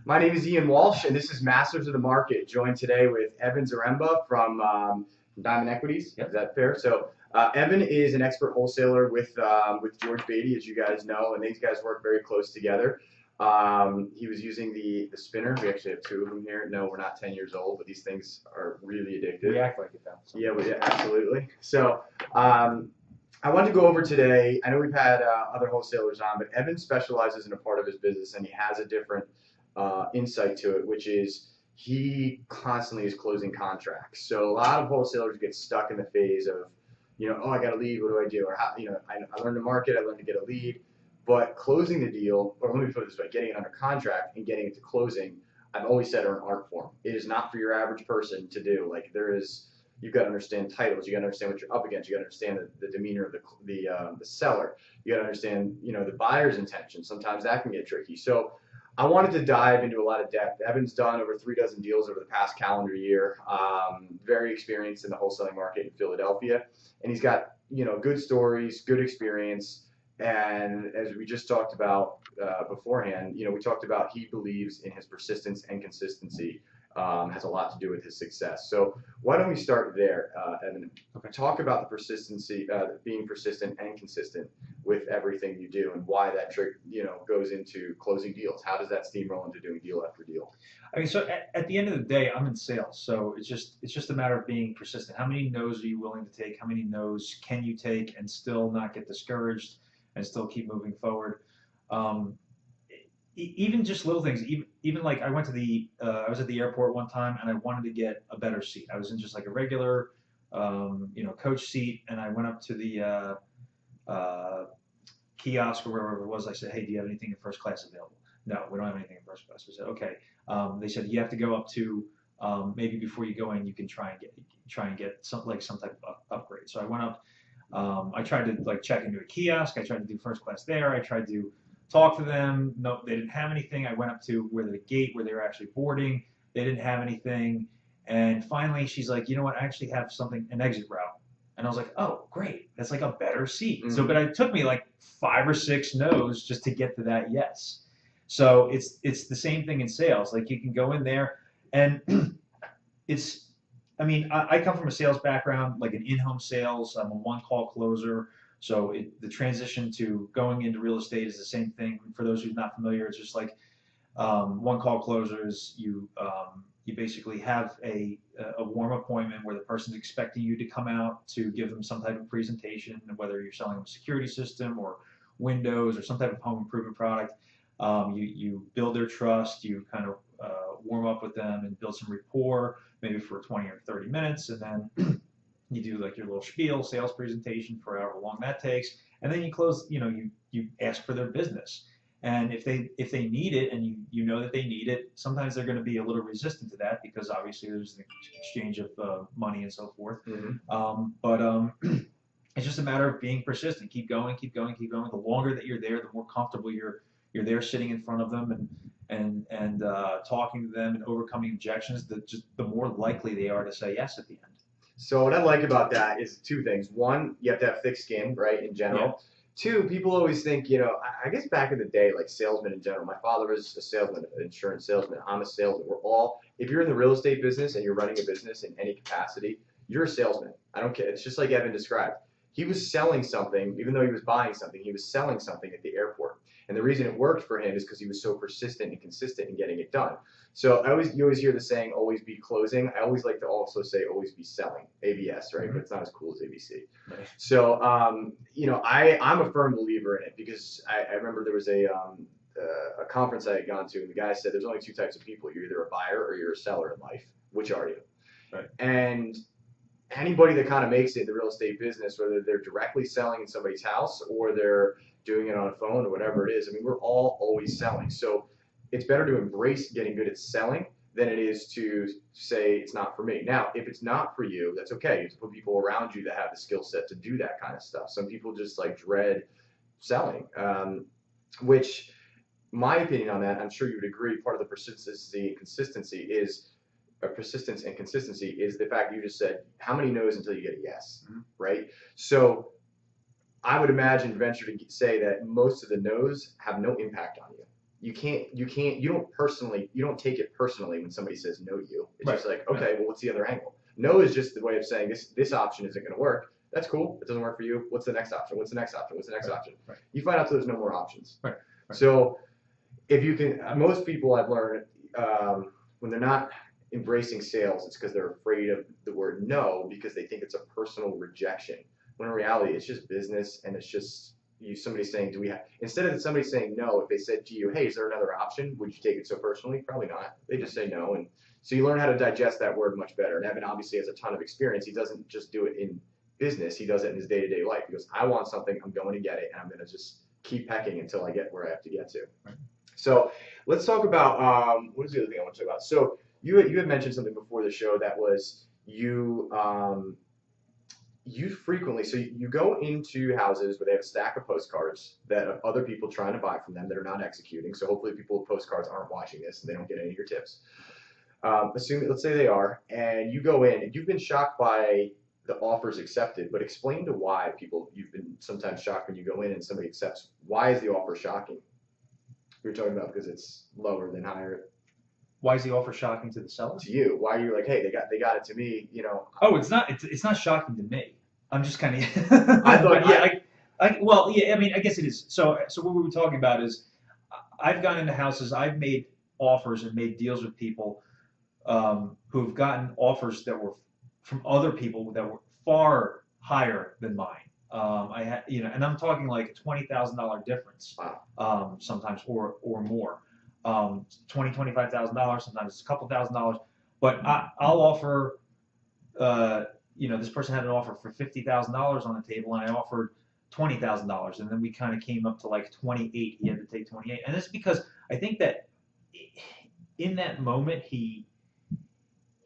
My name is Ian Walsh, and this is Masters of the Market, joined today with Evan Zaremba from Diamond Equities. Yep. Is that fair? So Evan is an expert wholesaler with George Beatty, as you guys know, and these guys work very close together. He was using the spinner. We actually have two of them here. No, we're not 10 years old, but these things are really addictive. We act like it, though. Yeah, absolutely. So I wanted to go over today. I know we've had other wholesalers on, but Evan specializes in a part of his business, and he has a different insight to it, which is he constantly is closing contracts. So a lot of wholesalers get stuck in the phase of, oh, I got a lead. What do I do? Or how, I learned the market. I learned to get a lead. But closing the deal, or let me put it this way, getting it under contract and getting it to closing, I've always said are an art form. It is not for your average person to do. Like you've got to understand titles. You got to understand what you're up against. You got to understand the demeanor of the seller. You got to understand, the buyer's intention. Sometimes that can get tricky. So I wanted to dive into a lot of depth. Evan's done over 36 deals over the past calendar year. Very experienced in the wholesaling market in Philadelphia, and he's got good stories, good experience. And as we just talked about beforehand, we talked about he believes in his persistence and consistency has a lot to do with his success. So why don't we start there, Evan? Okay. Talk about the persistency, being persistent and consistent with everything you do, and why that trick, goes into closing deals. How does that steamroll into doing deal after deal? I mean, so at the end of the day, I'm in sales, so it's just a matter of being persistent. How many no's are you willing to take? How many no's can you take and still not get discouraged and still keep moving forward? Even just little things. Even like I was at the airport one time and I wanted to get a better seat. I was in just like a regular, coach seat, and I went up to the kiosk or wherever it was. I said, "Hey, do you have anything in first class available?" "No, we don't have anything in first class." I said, "Okay." They said you have to go up to maybe before you go in, you can try and get some type of upgrade. So I went up. I tried to check into a kiosk. I tried to do first class there. I tried to talk to them. No, they didn't have anything. I went up to the gate where they were actually boarding. They didn't have anything. And finally, she's like, "You know what? I actually have an exit route." And I was like, "Oh, great. That's like a better seat." Mm-hmm. So, but it took me like 5 or 6 no's just to get to that yes. So it's the same thing in sales. Like you can go in there and I come from a sales background, like an in-home sales. I'm a one-call closer. So the transition to going into real estate is the same thing. For those who are not familiar, it's just like one-call closers. You basically have a warm appointment where the person's expecting you to come out to give them some type of presentation, whether you're selling them a security system or windows or some type of home improvement product. You build their trust. You kind of warm up with them and build some rapport, maybe for 20 or 30 minutes, and then you do like your little spiel, sales presentation for however long that takes, and then you close. You ask for their business, and if they need it, and you know that they need it, sometimes they're going to be a little resistant to that because obviously there's an exchange of money and so forth. Mm-hmm. It's just a matter of being persistent. Keep going, keep going, keep going. The longer that you're there, the more comfortable you're there sitting in front of them and talking to them and overcoming objections. The more likely they are to say yes at the end. So what I like about that is 2 things. 1, you have to have thick skin, right, in general. Yeah. 2, people always think, I guess back in the day, like salesmen in general, my father was a salesman, an insurance salesman, I'm a salesman. If you're in the real estate business and you're running a business in any capacity, you're a salesman. I don't care. It's just like Evan described. He was selling something, even though he was buying something, he was selling something at the airport. And the reason it worked for him is because he was so persistent and consistent in getting it done. So you always hear the saying, always be closing. I always like to also say, always be selling, ABS, right? Mm-hmm. But it's not as cool as ABC. Right. So, I'm a firm believer in it because I remember there was a conference I had gone to, and the guy said, there's only 2 types of people. You're either a buyer or you're a seller in life. Which are you? Right. And anybody that kind of makes it in the real estate business, whether they're directly selling in somebody's house or they're doing it on a phone or whatever it is, we're all always selling. So it's better to embrace getting good at selling than it is to say it's not for me. Now, if it's not for you, that's okay. You have to put people around you that have the skill set to do that kind of stuff. Some people just dread selling, which my opinion on that, I'm sure you would agree, part of the persistence and consistency is the fact you just said, how many no's until you get a yes, mm-hmm. right? So I would venture to say that most of the no's have no impact on you. you don't take it personally when somebody says no to you. It's just like, okay, well, what's the other angle? No is just the way of saying this option isn't going to work. That's cool. It doesn't work for you. What's the next option? What's the next option? What's the next option? Right. You find out there's no more options. Right. So if you can, most people I've learned, when they're not embracing sales, it's because they're afraid of the word no because they think it's a personal rejection. When in reality, it's just business, and it's just somebody saying, instead of somebody saying no, if they said to you, hey, is there another option? Would you take it so personally? Probably not. They just say no. And so you learn how to digest that word much better. And Evan obviously has a ton of experience. He doesn't just do it in business. He does it in his day-to-day life. He goes, I want something, I'm going to get it, and I'm going to just keep pecking until I get where I have to get to. Right. So let's talk about, what is the other thing I want to talk about? So you had mentioned something before the show that was you frequently, so you go into houses where they have a stack of postcards that other people trying to buy from them that are not executing. So hopefully people with postcards aren't watching this and they don't get any of your tips. Let's say they are, and you go in and you've been shocked by the offers accepted, but explain to why you've been sometimes shocked when you go in and somebody accepts. Why is the offer shocking? You're talking about because it's lower than higher. Why is the offer shocking to the seller? To you. Why are you like, hey, they got it to me, Oh, it's not shocking to me. I'm just kind of. I thought, yeah. I mean, I guess it is. So what we were talking about is, I've gone into houses, I've made offers and made deals with people who've gotten offers that were from other people that were far higher than mine. I had, and I'm talking like a $20,000 difference. Wow. Sometimes or more. $25,000. Sometimes it's a couple $1,000s. But I'll offer. This person had an offer for $50,000 on the table, and I offered $20,000, and then we kind of came up to like 28. He had to take 28, and it's because I think that in that moment he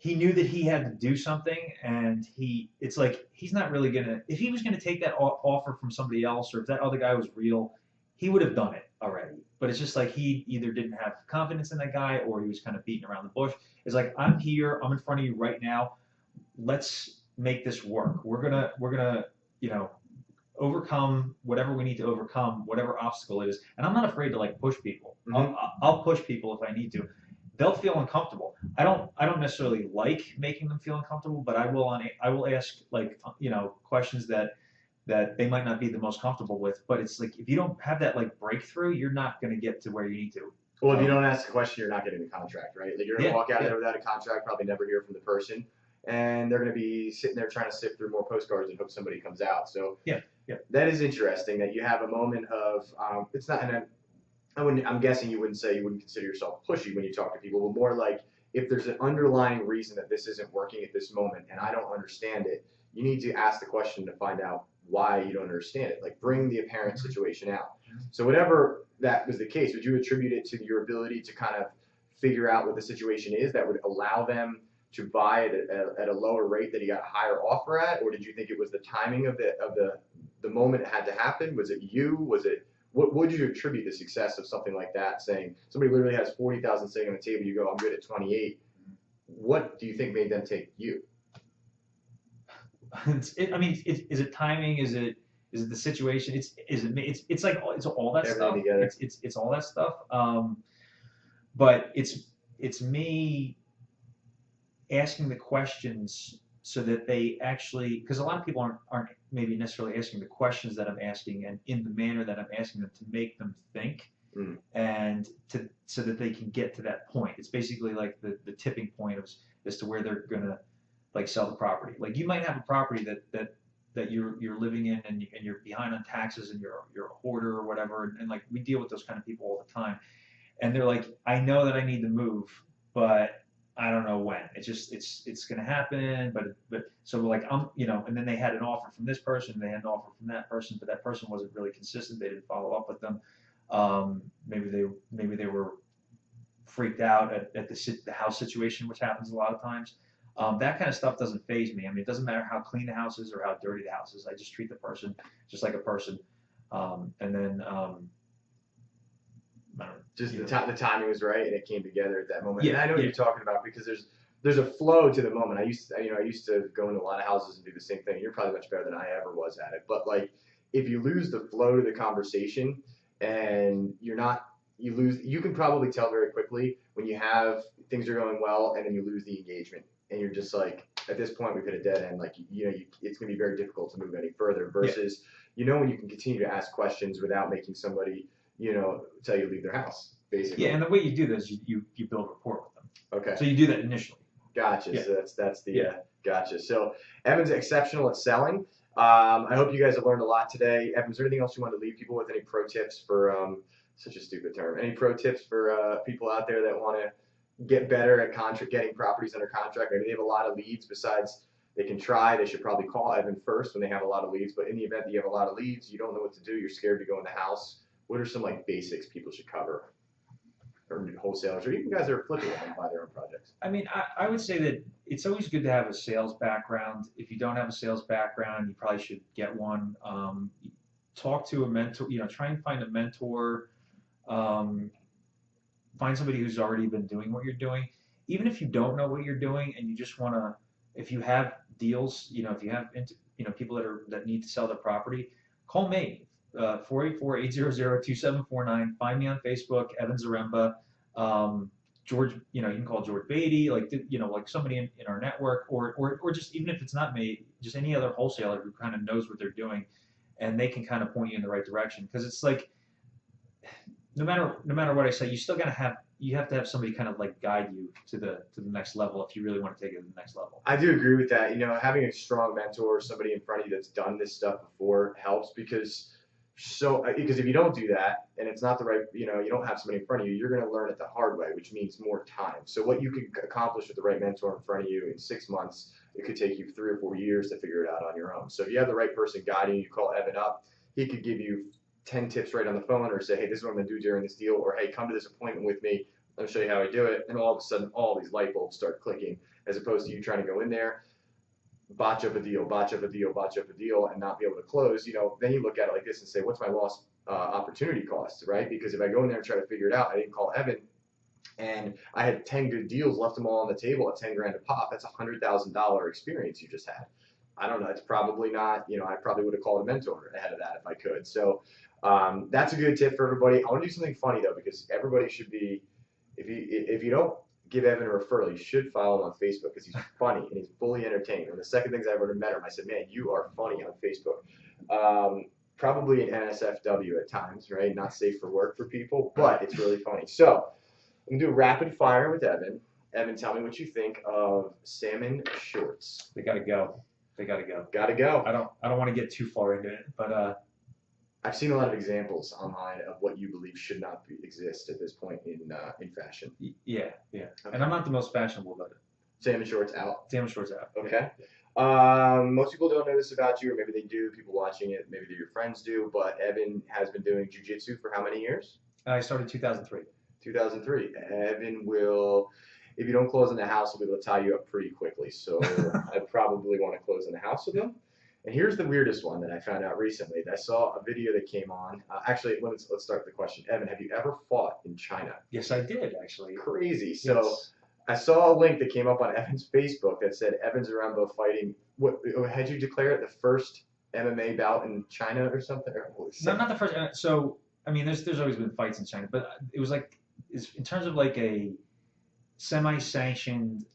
knew that he had to do something, and it's like he's not really gonna. If he was gonna take that offer from somebody else, or if that other guy was real, he would have done it already. But it's just like he either didn't have confidence in that guy, or he was kind of beating around the bush. It's like, I'm here, I'm in front of you right now. Let's make this work. We're gonna overcome whatever we need to overcome, whatever obstacle it is. And I'm not afraid to like push people. Mm-hmm. I'll push people if I need to. They'll feel uncomfortable. I don't necessarily like making them feel uncomfortable, but I will ask questions that they might not be the most comfortable with. But it's like, if you don't have that like breakthrough, you're not going to get to where you need to. Well, if you don't ask the question, you're not getting the contract, right? Like, you're going to walk out there without a contract, probably never hear from the person, and they're going to be sitting there trying to sift through more postcards and hope somebody comes out. So that is interesting that you have a moment of it's not. And I'm guessing you wouldn't consider yourself pushy when you talk to people, but more like, if there's an underlying reason that this isn't working at this moment and I don't understand it, you need to ask the question to find out why you don't understand it. Like, bring the apparent situation out. So whatever that was the case, would you attribute it to your ability to kind of figure out what the situation is that would allow them to buy it at a lower rate that he got a higher offer at? Or did you think it was the timing of the moment it had to happen? Was it you? Was it, what would you attribute the success of something like that, saying somebody literally has 40,000 sitting on the table, you go, I'm good at 28. What do you think made them take you? Is it timing? Is it the situation? It's all that stuff. Together. It's all that stuff. But it's me asking the questions so that they actually, because a lot of people aren't maybe necessarily asking the questions that I'm asking and in the manner that I'm asking them, to make them think, and so that they can get to that point. It's basically like the tipping point as to where they're gonna like sell the property. Like, you might have a property that you're living in and you're behind on taxes and you're a hoarder or whatever, and like, we deal with those kind of people all the time, and they're like, I know that I need to move, but I don't know when. It's gonna happen, but so like, and then they had an offer from this person, they had an offer from that person, but that person wasn't really consistent. They didn't follow up with them. Maybe they were freaked out at the house situation, which happens a lot of times. That kind of stuff doesn't faze me. I mean, it doesn't matter how clean the house is or how dirty the house is. I just treat the person just like a person, and then. Just the timing was right, and it came together at that moment. And I know what you're talking about, because there's a flow to the moment. I used to go into a lot of houses and do the same thing. You're probably much better than I ever was at it. But like, if you lose the flow to the conversation and you're not you lose. You can probably tell very quickly when you have things are going well and then you lose the engagement, and you're just like, at this point we've hit a dead end. Like it's gonna be very difficult to move any further. Versus when you can continue to ask questions without making somebody tell you to leave their house, basically. Yeah, and the way you do this, you build rapport with them. Okay. So you do that initially. Gotcha. Yeah. So that's the gotcha. So Evan's exceptional at selling. I hope you guys have learned a lot today. Evan, is there anything else you want to leave people with? Any pro tips for such a stupid term? Any pro tips for people out there that want to get better at getting properties under contract? Maybe they have a lot of leads. Besides, they can try. They should probably call Evan first when they have a lot of leads. But in the event that you have a lot of leads, you don't know what to do. You're scared to go in the house. What are some basics people should cover? Or wholesalers, or even guys that are flipping and buy their own projects? I mean, I would say that it's always good to have a sales background. If you don't have a sales background, you probably should get one. Talk to a mentor. Try and find a mentor. Find somebody who's already been doing what you're doing. Even if you don't know what you're doing and you just want to, if you have deals, if you have people that need to sell their property, call me. 484-800-2749. Find me on Facebook, Evan Zaremba. George, you can call George Beatty, like somebody in our network, or just even if it's not me, just any other wholesaler who kind of knows what they're doing, and they can kind of point you in the right direction. Because it's like, no matter what I say, you have to have somebody kind of guide you to the next level if you really want to take it to the next level. I do agree with that. Having a strong mentor, somebody in front of you that's done this stuff before helps because if you don't do that and it's not the right, you don't have somebody in front of you, you're going to learn it the hard way, which means more time. So what you could accomplish with the right mentor in front of you in 6 months, it could take you 3 or 4 years to figure it out on your own. So if you have the right person guiding you, call Evan up. He could give you 10 tips right on the phone, or say, hey, this is what I'm going to do during this deal, or hey, come to this appointment with me. Let me show you how I do it. And all of a sudden, all these light bulbs start clicking, as opposed to you trying to go in there, botch up a deal, and not be able to close. Then you look at it like this and say, what's my lost opportunity cost, right? Because if I go in there and try to figure it out, I didn't call Evan, and I had 10 good deals, left them all on the table at 10 grand a pop. That's $100,000 experience you just had. I don't know. It's probably not. I probably would have called a mentor ahead of that if I could. So that's a good tip for everybody. I want to do something funny though, because everybody should be. If you don't give Evan a referral, you should follow him on Facebook because he's funny and he's fully entertaining. And the second things I ever met him, I said, man, you are funny on Facebook. Probably an NSFW at times, right? Not safe for work for people, but it's really funny. So I'm gonna do a rapid fire with Evan. Evan, tell me what you think of salmon shorts. They gotta go. Gotta go. I don't want to get too far into it, but I've seen a lot of examples online of what you believe should not exist at this point in fashion. Yeah. Okay. And I'm not the most fashionable about it. Salmon shorts out. Okay. Yeah. Most people don't know this about you, or maybe they do. People watching it, maybe your friends do. But Evan has been doing jiu-jitsu for how many years? I started 2003. 2003. Evan will. If you don't close in the house, he'll be able to tie you up pretty quickly. So I probably want to close in the house with him. And here's the weirdest one that I found out recently. I saw a video that came on. Actually, let's start the question. Evan, have you ever fought in China? Yes, I did, actually. Crazy. So yes. I saw a link that came up on Evan's Facebook that said Evan Zaremba fighting. What had you declare it the first MMA bout in China or something? No, not the first. So I mean, there's always been fights in China, but it was in terms of a semi-sanctioned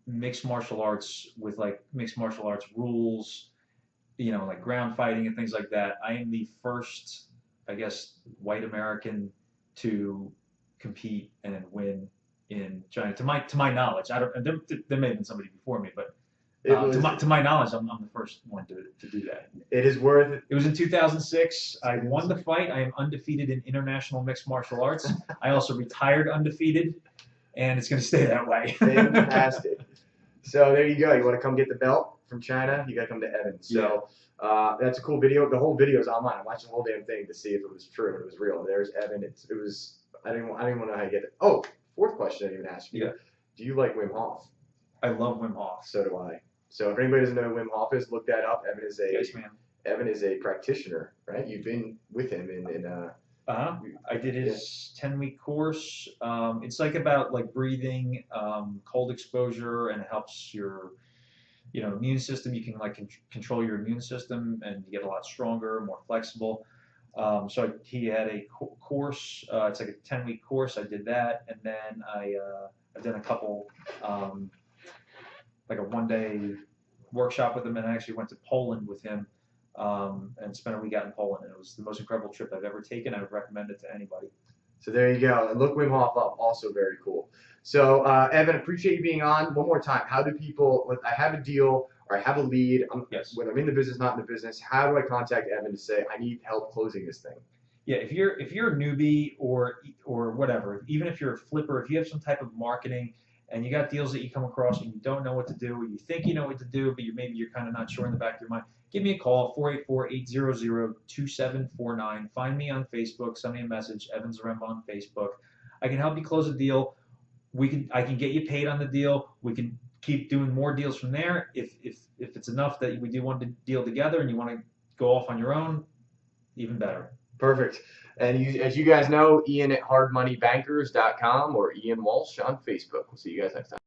mixed martial arts with mixed martial arts rules, like ground fighting and things like that. I am the first, I guess, white American to compete and win in China. To my knowledge, I don't. There may have been somebody before me, but to my knowledge, I'm the first one to do that. It is worth it. It was in 2006. I won the fight. I am undefeated in international mixed martial arts. I also retired undefeated, and it's going to stay that way. Fantastic. So there you go. You want to come get the belt from China? You got to come to Evan. So that's a cool video. The whole video is online. I watched the whole damn thing to see if it was true and it was real. And there's Evan. It was. I didn't want to know how you get it. Oh, fourth question I didn't even ask you. Yeah. Do you like Wim Hof? I love Wim Hof. So do I. So if anybody doesn't know who Wim Hof is, look that up. Evan is Evan is a practitioner, right? You've been with him in I did his 10-week course. It's about breathing, cold exposure, and it helps your immune system. You can control your immune system, and you get a lot stronger, more flexible. He had a course. It's like a 10-week course. I did that, and then I've done a couple, like a 1-day workshop with him, and I actually went to Poland with him, and spent a week out in Poland. And it was the most incredible trip I've ever taken. I would recommend it to anybody. So there you go. And look Wim Hof up, also very cool. So Evan, appreciate you being on. One more time, how do people, I have a deal or I have a lead, Yes. whether I'm in the business, not in the business, how do I contact Evan to say I need help closing this thing? Yeah, if you're a newbie or whatever, even if you're a flipper, if you have some type of marketing and you got deals that you come across and you don't know what to do, or you think you know what to do, but maybe you're kind of not sure in the back of your mind, give me a call, 484-800-2749. Find me on Facebook, send me a message, Evan Zaremba on Facebook. I can help you close a deal. I can get you paid on the deal. We can keep doing more deals from there. If it's enough that we do want to deal together and you want to go off on your own, even better. Perfect. And as you guys know, Ian at hardmoneybankers.com or Ian Walsh on Facebook. We'll see you guys next time.